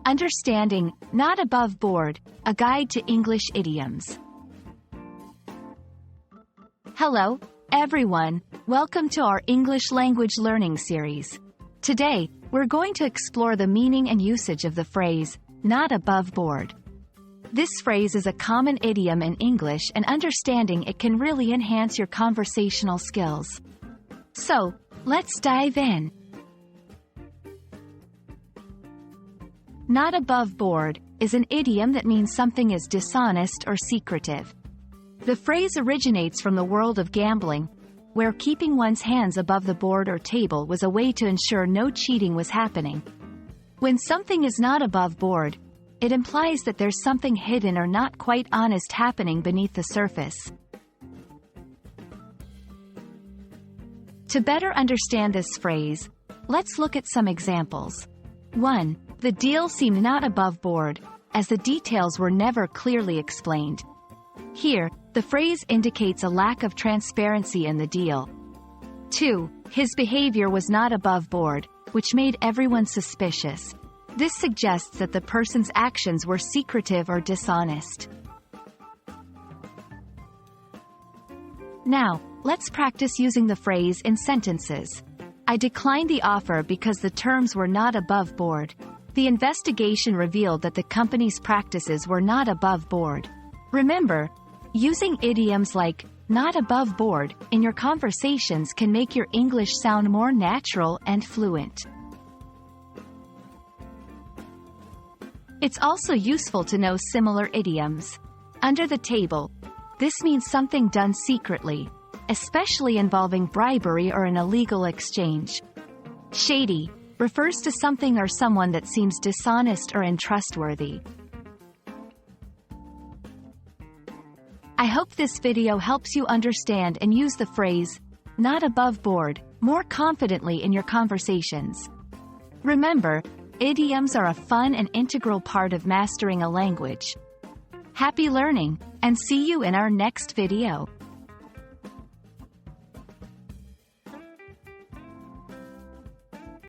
Understanding, not above board, a guide to English idioms. Hello, everyone. Welcome to our English language learning series. Today, we're going to explore the meaning and usage of the phrase, not above board. This phrase is a common idiom in English, and understanding it can really enhance your conversational skills. So, let's dive in. Not above board is an idiom that means something is dishonest or secretive. The phrase originates from the world of gambling, where keeping one's hands above the board or table was a way to ensure no cheating was happening. When something is not above board, it implies that there's something hidden or not quite honest happening beneath the surface. To better understand this phrase, let's look at some examples. 1. The deal seemed not above board, as the details were never clearly explained. Here, the phrase indicates a lack of transparency in the deal. 2. His behavior was not above board, which made everyone suspicious. This suggests that the person's actions were secretive or dishonest. Now, let's practice using the phrase in sentences. I declined the offer because the terms were not above board. The investigation revealed that the company's practices were not above board. Remember, using idioms like not above board in your conversations can make your English sound more natural and fluent. It's also useful to know similar idioms. Under the table, this means something done secretly, especially involving bribery or an illegal exchange. Shady refers to something or someone that seems dishonest or untrustworthy. I hope this video helps you understand and use the phrase, not above board, more confidently in your conversations. Remember, idioms are a fun and integral part of mastering a language. Happy learning, and see you in our next video.